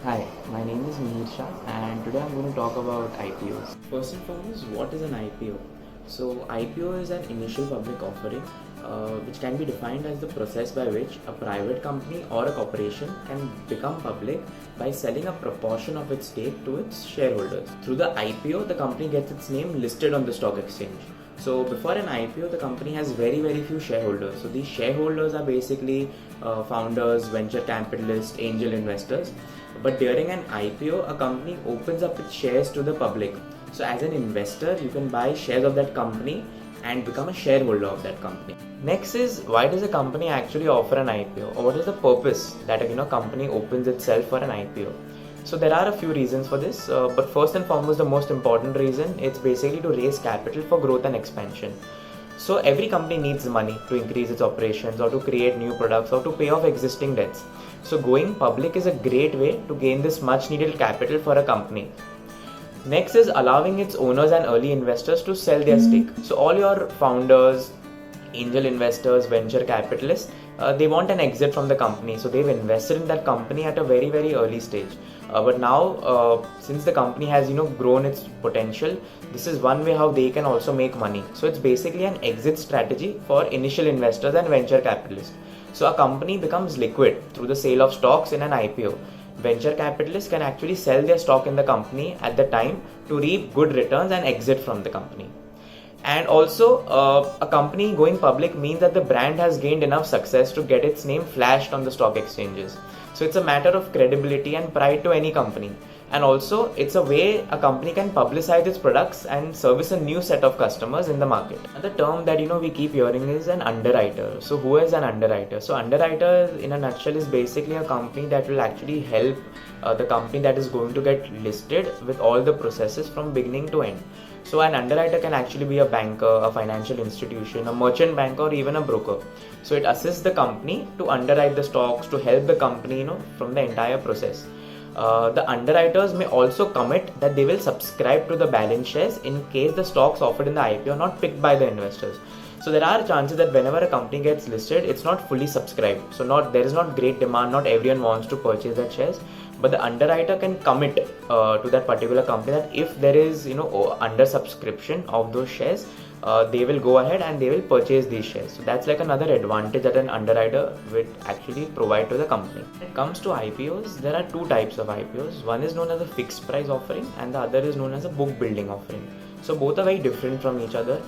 Hi, my name is Mihir Shah and today I'm going to talk about IPOs. First and foremost, what is an IPO? So, IPO is an initial public offering which can be defined as the process by which a private company or a corporation can become public by selling a proportion of its stake to its shareholders. Through the IPO, the company gets its name listed on the stock exchange. So before an IPO, the company has very few shareholders. So these shareholders are basically founders, venture capitalists, angel investors. But during an IPO, a company opens up its shares to the public. So as an investor, you can buy shares of that company and become a shareholder of that company. Next is, why does a company actually offer an IPO, or what is the purpose that a company opens itself for an IPO? So there are a few reasons for this, but first and foremost, the most important reason, it's basically to raise capital for growth and expansion. So every company needs money to increase its operations or to create new products or to pay off existing debts. So going public is a great way to gain this much needed capital for a company. Next is allowing its owners and early investors to sell their stake. So all your founders, angel investors, venture capitalists, they want an exit from the company. So they've invested in that company at a very early stage. But now, since the company has grown its potential, this is one way how they can also make money. So it's basically an exit strategy for initial investors and venture capitalists. So a company becomes liquid through the sale of stocks in an IPO. Venture capitalists can actually sell their stock in the company at the time to reap good returns and exit from the company. And also, a company going public means that the brand has gained enough success to get its name flashed on the stock exchanges. So it's a matter of credibility and pride to any company. And also, it's a way a company can publicize its products and service a new set of customers in the market. Another term that we keep hearing is an underwriter. So who is an underwriter? So underwriter in a nutshell is basically a company that will actually help the company that is going to get listed with all the processes from beginning to end. So an underwriter can actually be a banker, a financial institution, a merchant banker, or even a broker. So it assists the company to underwrite the stocks, to help the company from the entire process. The underwriters may also commit that they will subscribe to the balance shares in case the stocks offered in the IPO are not picked by the investors. So there are chances that whenever a company gets listed, it's not fully subscribed. So there is not great demand, not everyone wants to purchase that shares. But the underwriter can commit to that particular company that if there is under subscription of those shares, they will go ahead and they will purchase these shares. So that's like another advantage that an underwriter will actually provide to the company. When it comes to IPOs, there are two types of IPOs. One is known as a fixed price offering and the other is known as a book building offering. So both are very different from each other.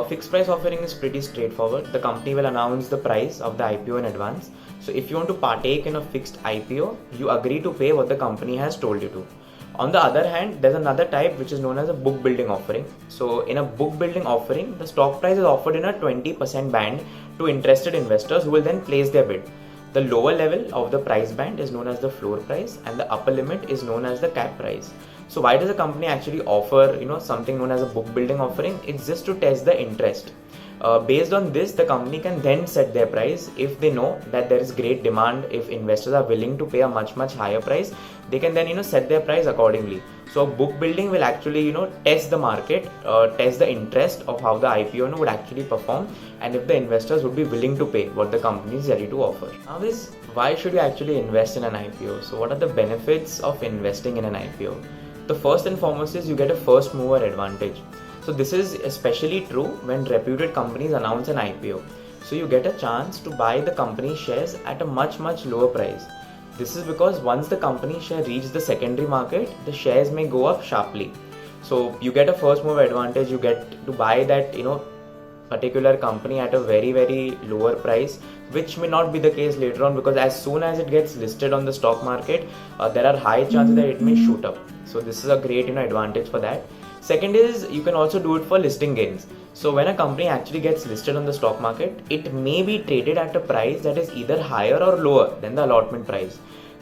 Fixed price offering is pretty straightforward. The company will announce the price of the IPO in advance. So if you want to partake in a fixed IPO, you agree to pay what the company has told you to. On the other hand, there's another type which is known as a book building offering. So in a book building offering, the stock price is offered in a 20% band to interested investors who will then place their bid. The lower level of the price band is known as the floor price and the upper limit is known as the cap price. So why does a company actually offer something known as a book building offering? It's just to test the interest. Based on this, the company can then set their price. If they know that there is great demand, if investors are willing to pay a much higher price, they can then set their price accordingly. So book building will actually test the market, test the interest of how the IPO would actually perform, and if the investors would be willing to pay what the company is ready to offer. Now is, why should you actually invest in an IPO? So what are the benefits of investing in an IPO? The first and foremost is you get a first mover advantage. So this is especially true when reputed companies announce an IPO. So you get a chance to buy the company shares at a much lower price. This is because once the company share reach the secondary market, the shares may go up sharply. So you get a first mover advantage, you get to buy that particular company at a very lower price, which may not be the case later on, because as soon as it gets listed on the stock market, there are high chances that it may shoot up. So this is a great advantage for that. Second is, you can also do it for listing gains. So when a company actually gets listed on the stock market, it may be traded at a price that is either higher or lower than the allotment price.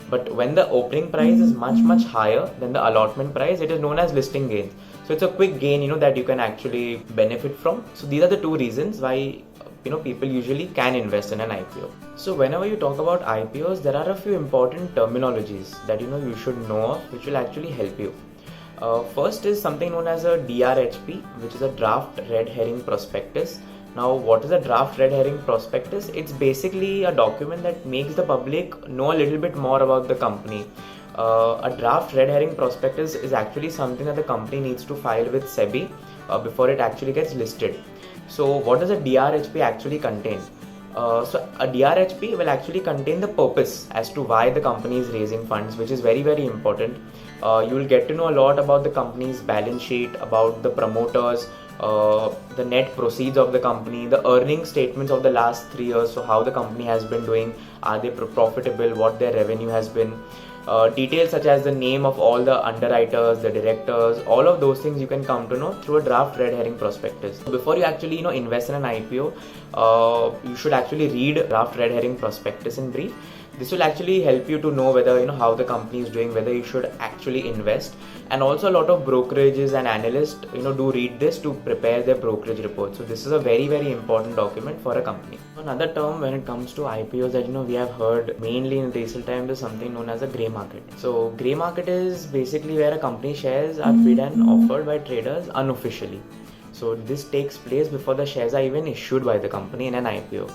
But when the opening price is much higher than the allotment price, it is known as listing gains. So it's a quick gain that you can actually benefit from. So these are the two reasons why people usually can invest in an IPO. So whenever you talk about IPOs, there are a few important terminologies that you should know of, which will actually help you. First is something known as a DRHP, which is a draft red herring prospectus. Now, what is a draft red herring prospectus? It's basically a document that makes the public know a little bit more about the company. A draft red herring prospectus is actually something that the company needs to file with SEBI before it actually gets listed. So what does a DRHP actually contain? So a DRHP will actually contain the purpose as to why the company is raising funds, which is very, very important. You will get to know a lot about the company's balance sheet, about the promoters, the net proceeds of the company, the earnings statements of the last 3 years, so how the company has been doing, are they profitable, what their revenue has been. Details such as the name of all the underwriters, the directors, all of those things you can come to know through a draft red herring prospectus. Before you actually invest in an IPO, you should actually read draft red herring prospectus in brief. This will actually help you to know whether how the company is doing, whether you should actually invest. And also a lot of brokerages and analysts do read this to prepare their brokerage reports. So this is a very, very important document for a company. Another term when it comes to IPOs that we have heard mainly in recent times is something known as a grey market. So grey market is basically where a company shares are bid and offered by traders unofficially. So this takes place before the shares are even issued by the company in an IPO.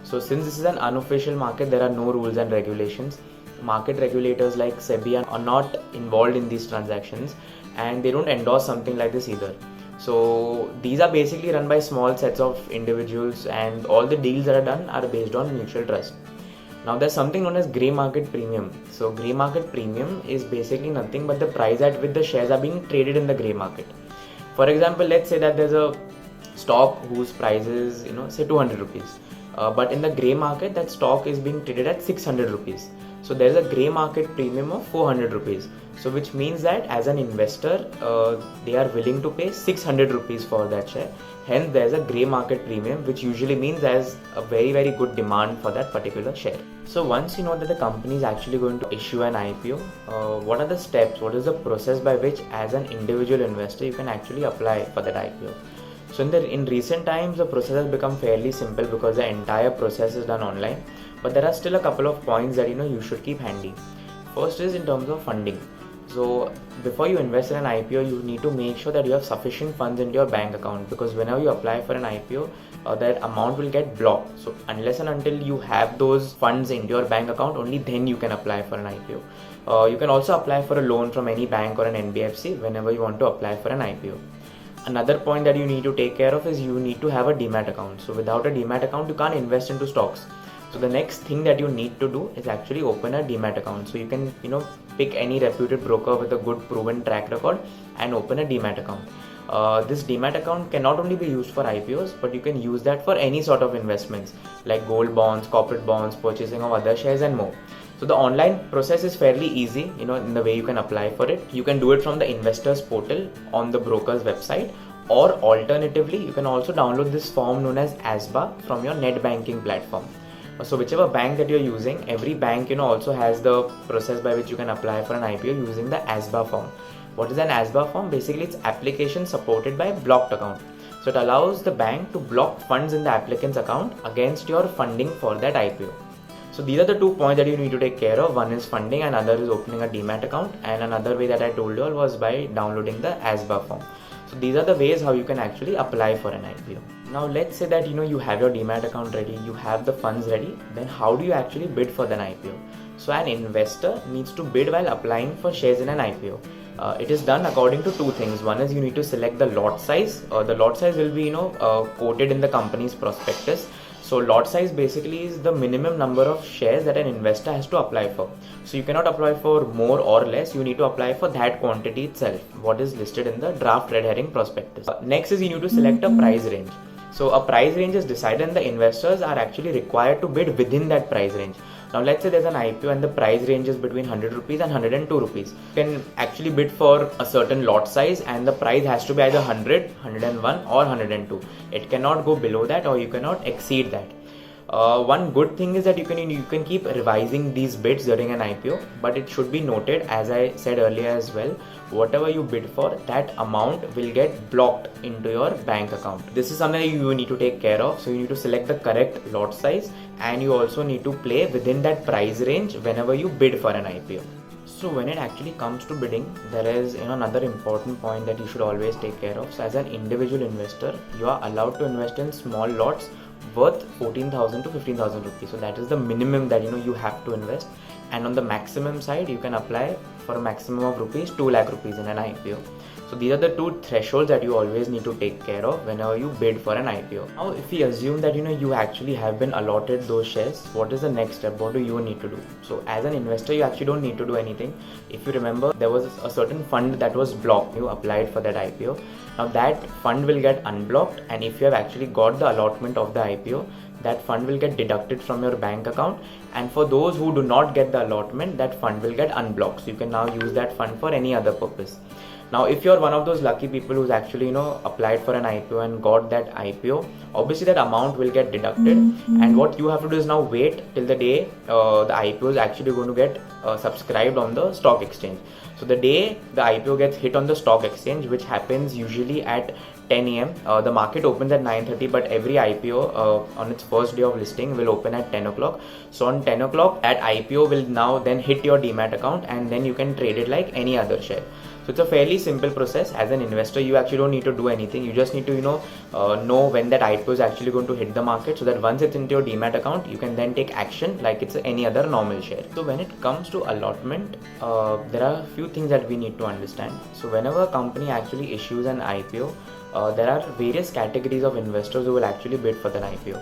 So since this is an unofficial market, there are no rules and regulations. Market regulators like SEBI are not involved in these transactions, and they don't endorse something like this either. So these are basically run by small sets of individuals, and all the deals that are done are based on mutual trust. Now there's something known as grey market premium. So grey market premium is basically nothing but the price at which the shares are being traded in the grey market. For example, let's say that there's a stock whose price is say 200 rupees. But in the grey market, that stock is being traded at 600 rupees. So there is a grey market premium of 400 rupees. So which means that as an investor, they are willing to pay 600 rupees for that share. Hence there is a grey market premium, which usually means there is a very, very good demand for that particular share. So once you know that the company is actually going to issue an IPO, what are the steps? What is the process by which as an individual investor you can actually apply for that IPO? So in recent times, the process has become fairly simple because the entire process is done online. But there are still a couple of points that you should keep handy. First is in terms of funding. So before you invest in an IPO, you need to make sure that you have sufficient funds in your bank account, because whenever you apply for an IPO, that amount will get blocked. So unless and until you have those funds in your bank account, only then you can apply for an IPO. You can also apply for a loan from any bank or an NBFC whenever you want to apply for an IPO. Another point that you need to take care of is you need to have a demat account. So without a demat account, you can't invest into stocks. So the next thing that you need to do is actually open a demat account. So you can pick any reputed broker with a good proven track record and open a demat account. This demat account can not only be used for IPOs, but you can use that for any sort of investments like gold bonds, corporate bonds, purchasing of other shares and more. So the online process is fairly easy, in the way you can apply for it. You can do it from the investors portal on the broker's website, or alternatively, you can also download this form known as ASBA from your net banking platform. So whichever bank that you're using, every bank also has the process by which you can apply for an IPO using the ASBA form. What is an ASBA form? Basically, it's application supported by blocked account. So it allows the bank to block funds in the applicant's account against your funding for that IPO. So these are the 2 points that you need to take care of. One is funding, and another is opening a demat account, and another way that I told you all was by downloading the ASBA form. So these are the ways how you can actually apply for an IPO. Now let's say that you have your demat account ready, you have the funds ready, then how do you actually bid for an IPO? So an investor needs to bid while applying for shares in an IPO. It is done according to 2 things. One is you need to select the lot size. The lot size will be quoted in the company's prospectus. So lot size basically is the minimum number of shares that an investor has to apply for. So you cannot apply for more or less, you need to apply for that quantity itself, what is listed in the draft red herring prospectus. Next is you need to select a price range. So a price range is decided and the investors are actually required to bid within that price range. Now let's say there's an IPO and the price range is between 100 rupees and 102 rupees. You can actually bid for a certain lot size and the price has to be either 100, 101 or 102. It cannot go below that or you cannot exceed that. One good thing is that you can keep revising these bids during an IPO, but it should be noted, as I said earlier as well, whatever you bid for, that amount will get blocked into your bank account. This is something you need to take care of. So you need to select the correct lot size and you also need to play within that price range whenever you bid for an IPO. So when it actually comes to bidding, there is another important point that you should always take care of. So as an individual investor, you are allowed to invest in small lots worth 14,000 to 15,000 rupees. So that is the minimum that you have to invest. and on the maximum side you can apply for a maximum of rupees 2 lakh rupees in an IPO. So these are the two thresholds that you always need to take care of whenever you bid for an IPO. Now if we assume that you actually have been allotted those shares, what is the next step? What do you need to do? So as an investor, you actually don't need to do anything. If you remember, there was a certain fund that was blocked. You applied for that IPO. Now that fund will get unblocked, and if you have actually got the allotment of the IPO, that fund will get deducted from your bank account, and for those who do not get the allotment, that fund will get unblocked. So you can now use that fund for any other purpose. Now if you're one of those lucky people who's actually applied for an IPO and got that IPO, obviously that amount will get deducted, and what you have to do is now wait till the day the IPO is actually going to get subscribed on the stock exchange. So the day the IPO gets hit on the stock exchange, which happens usually at 10 AM, the market opens at 9:30, but every IPO on its first day of listing will open at 10 o'clock. So on 10 o'clock, that IPO will now then hit your demat account, and then you can trade it like any other share. So it's a fairly simple process. As an investor, you actually don't need to do anything. You just need to know when that IPO is actually going to hit the market, so that once it's into your demat account, you can then take action like it's any other normal share. So when it comes to allotment, there are a few things that we need to understand. So whenever a company actually issues an IPO, there are various categories of investors who will actually bid for the IPO.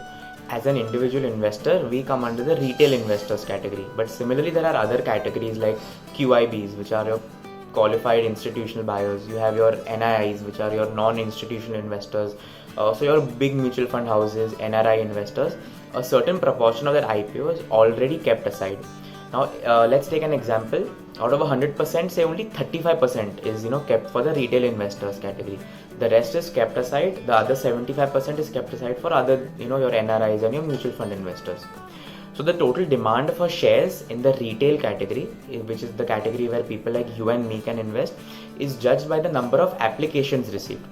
As an individual investor, we come under the retail investors category. But similarly, there are other categories like QIBs, which are your qualified institutional buyers. You have your NIIs, which are your non-institutional investors. So your big mutual fund houses, NRI investors. A certain proportion of that IPO is already kept aside. Now let's take an example. Out of 100%, say only 35% is kept for the retail investors category. The rest is kept aside. The other 75% is kept aside for other your NRIs and your mutual fund investors. So the total demand for shares in the retail category, which is the category where people like you and me can invest, is judged by the number of applications received.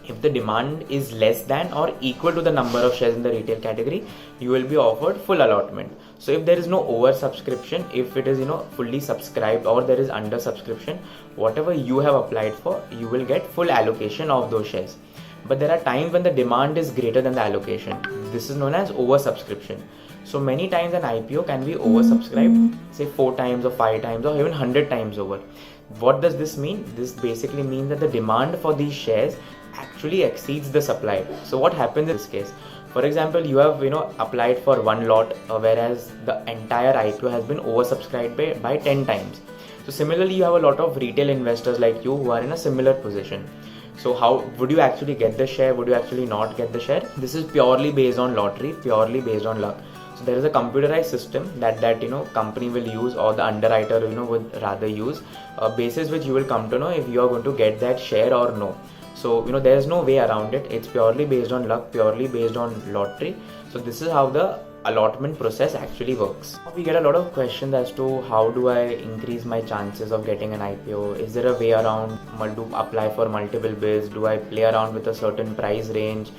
If the demand is less than or equal to the number of shares in the retail category, you will be offered full allotment. So if there is no oversubscription, if it is fully subscribed, or there is under subscription, whatever you have applied for, you will get full allocation of those shares. But there are times when the demand is greater than the allocation. This is known as oversubscription. So many times an IPO can be oversubscribed, say 4 times or 5 times or even 100 times over. What does this mean? This basically means that the demand for these shares actually exceeds the supply. So what happens in this case? For example, you have applied for one lot, whereas the entire IPO has been oversubscribed by 10 times. So similarly, you have a lot of retail investors like you who are in a similar position. So how would you actually get the share? Would you actually not get the share? This is purely based on lottery, purely based on luck. So there is a computerized system that company will use, or the underwriter would rather use, basis which you will come to know if you are going to get that share or no. So there is no way around it. It's purely based on luck, purely based on lottery. So this is how the allotment process actually works. We get a lot of questions as to how do I increase my chances of getting an IPO? Is there a way around to apply for multiple bids? Do I play around with a certain price range?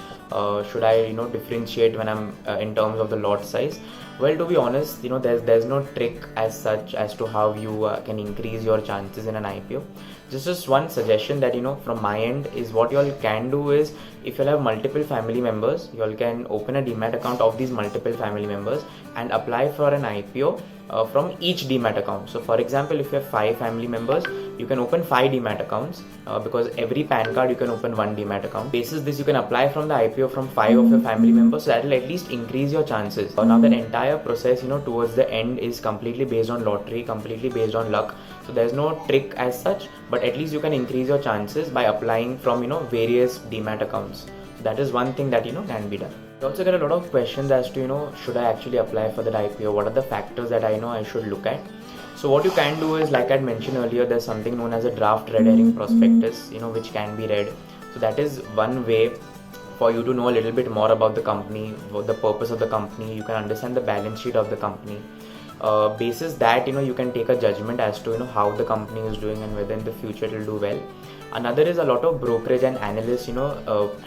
Should I differentiate when I'm in terms of the lot size? Well, to be honest, there's no trick as such as to how you can increase your chances in an IPO. Just one suggestion that from my end is, what you all can do is, if you have multiple family members, you all can open a demat account of these multiple family members and apply for an IPO from each demat account. So for example, if you have 5 family members, you can open 5 demat accounts, because every PAN card you can open 1 demat account. Basis this, you can apply from the IPO from 5 of your family members, so that will at least increase your chances. Now that entire process towards the end is completely based on lottery, completely based on luck. So there's no trick as such, but at least you can increase your chances by applying from various demat accounts. So that is one thing that can be done. I also get a lot of questions as to should I actually apply for that IPO? What are the factors that I should look at? So what you can do is, like I mentioned earlier, there's something known as a draft red herring prospectus, which can be read. So that is one way for you to know a little bit more about the company, the purpose of the company. You can understand the balance sheet of the company. Basis that you can take a judgment as to how the company is doing and whether in the future it will do well. Another is a lot of brokerage and analysts,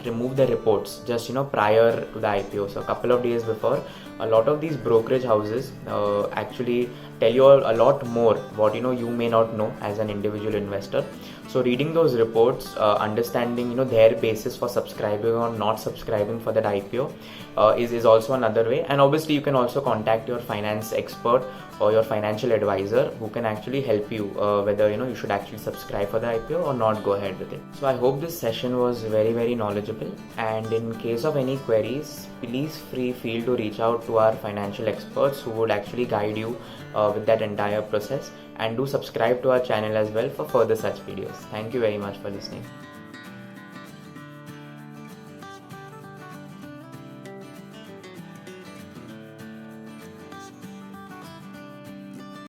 remove the reports just, prior to the IPO. So a couple of days before, a lot of these brokerage houses actually tell you a lot more what, you may not know as an individual investor. So reading those reports, understanding, their basis for subscribing or not subscribing for that IPO is also another way. And obviously you can also contact your finance expert or your financial advisor who can actually help you whether you should actually subscribe for the IPO or not go ahead with it. So I hope this session was very, very knowledgeable, and in case of any queries, please feel to reach out to our financial experts who would actually guide you with that entire process. And do subscribe to our channel as well for further such videos. Thank you very much for listening.